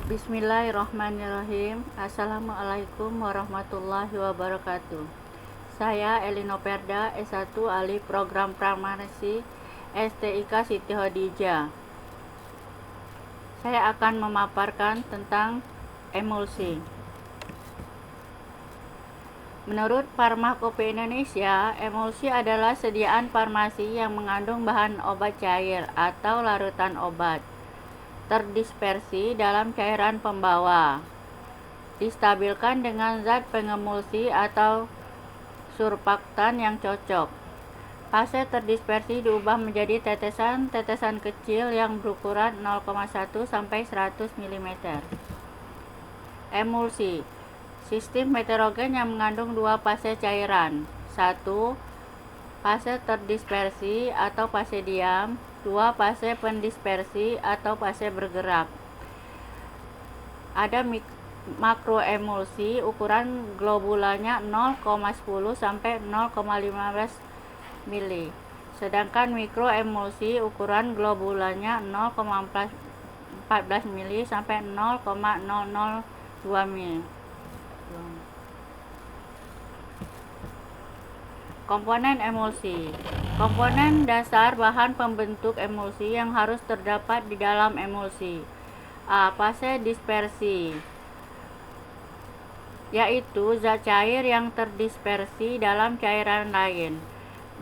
Bismillahirrahmanirrahim. Assalamualaikum warahmatullahi wabarakatuh. Saya Elino Perda, S1 Alif Program Farmasi STIK Siti Khadijah. Saya akan memaparkan tentang emulsi. Menurut Farmakope Indonesia, emulsi adalah sediaan farmasi yang mengandung bahan obat cair atau larutan obat terdispersi dalam cairan pembawa, distabilkan dengan zat pengemulsi atau surfaktan yang cocok. Fase terdispersi diubah menjadi tetesan-tetesan kecil yang berukuran 0,1 sampai 100 mm. Emulsi sistem heterogen yang mengandung dua fase cairan. 1. Fase terdispersi atau fase diam. 2. Fase pendispersi atau fase bergerak. Ada makroemulsi ukuran globulanya 0,10 sampai 0,15 mili. Sedangkan mikroemulsi ukuran globulanya 0,14 mili sampai 0,002 mili. Komponen emulsi. Komponen dasar bahan pembentuk emulsi yang harus terdapat di dalam emulsi. A. Fase dispersi, yaitu zat cair yang terdispersi dalam cairan lain.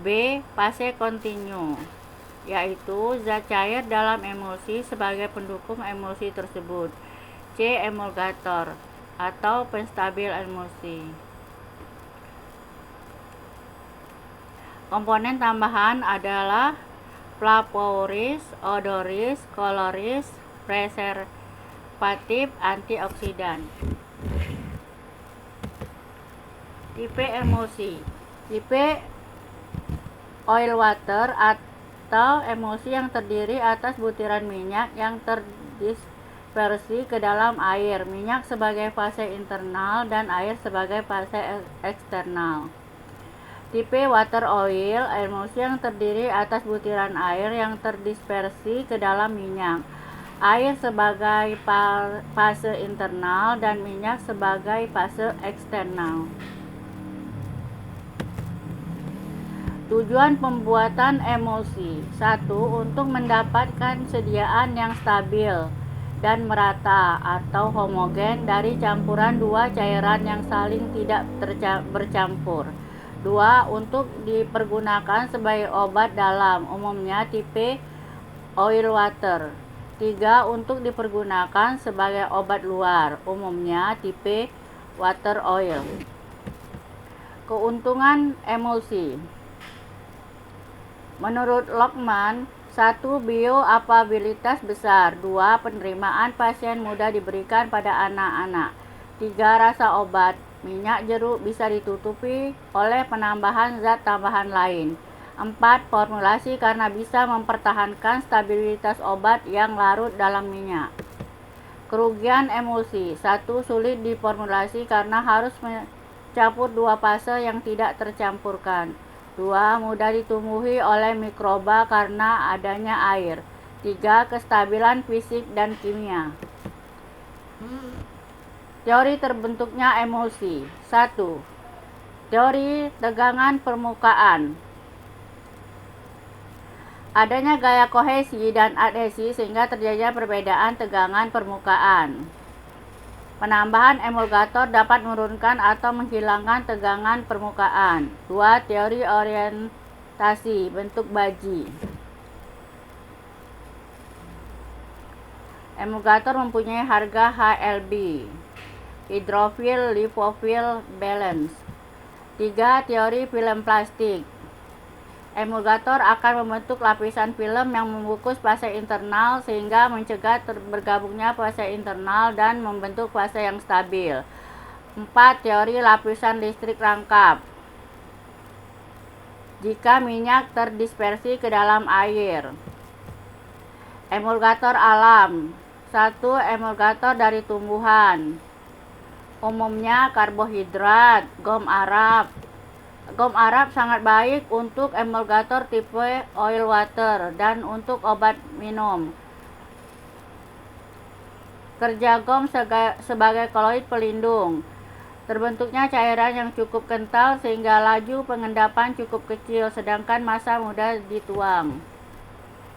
B. Fase kontinu, yaitu zat cair dalam emulsi sebagai pendukung emulsi tersebut. C. Emulgator atau penstabil emulsi. Komponen tambahan adalah flavoris, odoris, koloris, preservatif, antioksidan. Tipe emulsi. Tipe oil water atau emulsi yang terdiri atas butiran minyak yang terdispersi ke dalam air, minyak sebagai fase internal dan air sebagai fase eksternal. Tipe water oil, emulsi yang terdiri atas butiran air yang terdispersi ke dalam minyak, air sebagai fase internal dan minyak sebagai fase eksternal. Tujuan pembuatan emulsi. 1. Untuk mendapatkan sediaan yang stabil dan merata atau homogen dari campuran dua cairan yang saling tidak bercampur. 2. Untuk dipergunakan sebagai obat dalam, umumnya tipe oil water. 3. Untuk dipergunakan sebagai obat luar, umumnya tipe water oil. Keuntungan emulsi. Menurut Lokman, 1. Bioavailabilitas besar. 2. Penerimaan pasien mudah diberikan pada anak-anak. 3. Rasa obat. Minyak jeruk bisa ditutupi oleh penambahan zat tambahan lain. 4. Formulasi karena bisa mempertahankan stabilitas obat yang larut dalam minyak. Kerugian emulsi. 1. Sulit diformulasi karena harus mencampur dua fase yang tidak tercampurkan. 2. Mudah ditumbuhi oleh mikroba karena adanya air. 3. Kestabilan fisik dan kimia. Teori terbentuknya emulsi. 1. Teori tegangan permukaan. Adanya gaya kohesi dan adhesi sehingga terjadinya perbedaan tegangan permukaan. Penambahan emulgator dapat menurunkan atau menghilangkan tegangan permukaan. 2. Teori orientasi bentuk baji. Emulgator mempunyai harga HLB. Hydrophile lipophile balance. 3. Teori film plastik. Emulgator akan membentuk lapisan film yang membungkus fase internal sehingga mencegah bergabungnya fase internal dan membentuk fase yang stabil. 4. Teori lapisan listrik rangkap. Jika minyak terdispersi ke dalam air. Emulgator alam. 1. Emulgator dari tumbuhan, umumnya karbohidrat, gom arab. Gom arab sangat baik untuk emulgator tipe oil water dan untuk obat minum. Kerja GOM sebagai koloid pelindung. Terbentuknya cairan yang cukup kental sehingga laju pengendapan cukup kecil, sedangkan massa mudah dituang.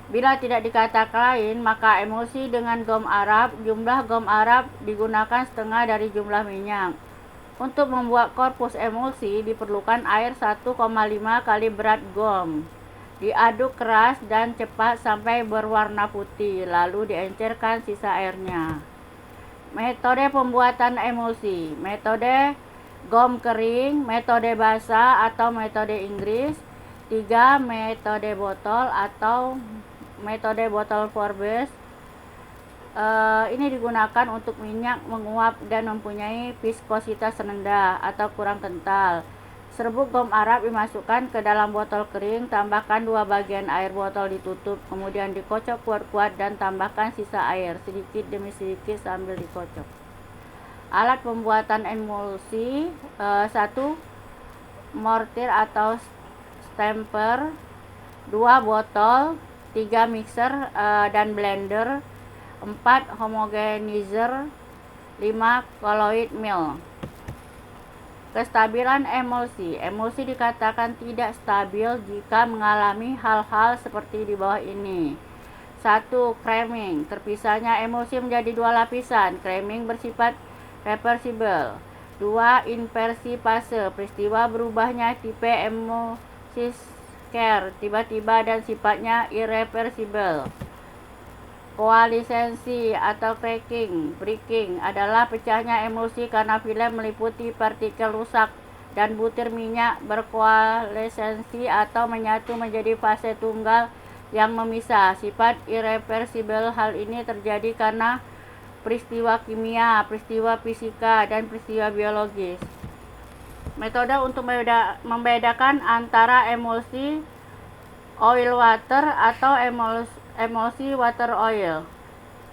Bila tidak dikatakan lain, maka emulsi dengan gom Arab, jumlah gom Arab digunakan setengah dari jumlah minyak. Untuk membuat korpus emulsi diperlukan air 1,5 kali berat gom. Diaduk keras dan cepat sampai berwarna putih, lalu diencerkan sisa airnya. Metode pembuatan emulsi. Metode gom kering, metode basah atau metode Inggris. 3. Metode botol atau metode botol Forbes. Ini digunakan untuk minyak menguap dan mempunyai viskositas rendah atau kurang kental. Serbuk gom Arab dimasukkan ke dalam botol kering, tambahkan 2 bagian air, botol ditutup, kemudian dikocok kuat-kuat dan tambahkan sisa air sedikit demi sedikit sambil dikocok. Alat pembuatan emulsi. 1. Mortir atau stamper. 2. Botol. 3. Mixer dan blender. 4. Homogenizer. 5. Colloid mill. Kestabilan emulsi. Emulsi dikatakan tidak stabil jika mengalami hal-hal seperti di bawah ini. 1. Cramming. Terpisahnya emulsi menjadi 2 lapisan. Cramming bersifat reversible. 2. Inversi fase. Peristiwa berubahnya tipe emulsi scare tiba-tiba dan sifatnya irreversible. Koalescensi atau cracking, breaking adalah pecahnya emulsi karena film meliputi partikel rusak dan butir minyak berkoalescensi atau menyatu menjadi fase tunggal yang memisah. Sifat irreversible. Hal ini terjadi karena peristiwa kimia, peristiwa fisika, dan peristiwa biologis. Metode untuk membedakan antara emulsi oil water atau emulsi water oil.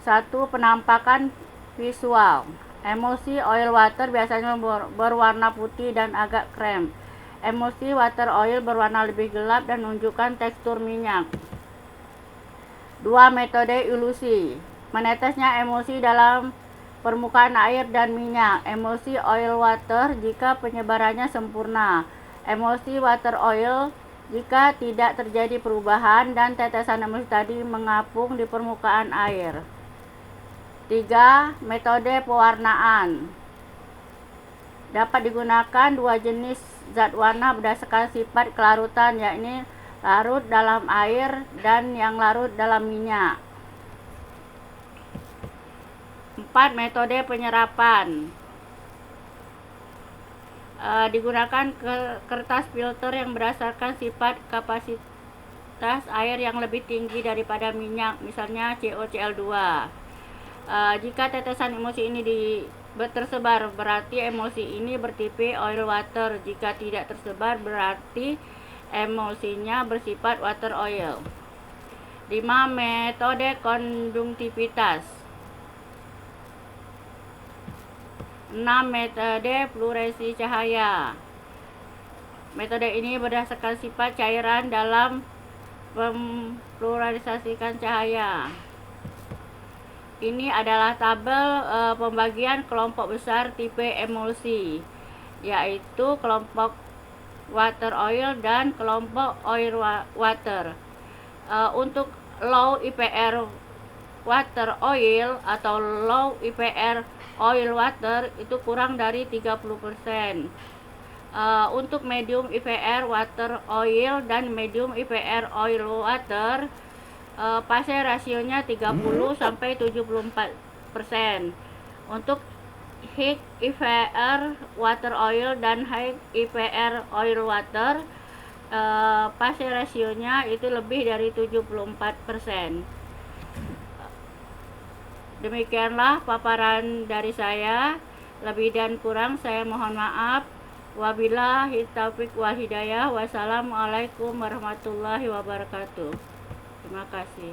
1. Penampakan visual. Emulsi oil water biasanya berwarna putih dan agak krem. Emulsi water oil berwarna lebih gelap dan menunjukkan tekstur minyak. 2. Metode ilusi. Menetesnya emulsi dalam permukaan air dan minyak. Emulsi oil water jika penyebarannya sempurna. Emulsi water oil jika tidak terjadi perubahan dan tetesan emulsi tadi mengapung di permukaan air. 3. Metode pewarnaan. Dapat digunakan 2 jenis zat warna berdasarkan sifat kelarutan, yakni larut dalam air dan yang larut dalam minyak. 4. Metode penyerapan. Digunakan kertas filter yang berdasarkan sifat kapasitas air yang lebih tinggi daripada minyak, misalnya COCl2. Jika tetesan emulsi ini tersebar, berarti emulsi ini bertipe oil water. Jika tidak tersebar, berarti emulsinya bersifat water oil. 5. Metode konduktivitas. 6. Metode fluoresisi cahaya. Metode ini berdasarkan sifat cairan dalam memfluoresesikan cahaya. Ini adalah tabel pembagian kelompok besar tipe emulsi, yaitu kelompok water oil dan kelompok oil water. Untuk low IPR water oil atau low IPR oil water itu kurang dari 30%. Untuk medium IPR water oil dan medium IPR oil water, fase rasionya 30 sampai 74%. Untuk high IPR water oil dan high IPR oil water, fase rasionya itu lebih dari 74%. Demikianlah paparan dari saya. Lebih dan kurang saya mohon maaf. Wabillahi taufiq wal hidayah. Wassalamualaikum warahmatullahi wabarakatuh. Terima kasih.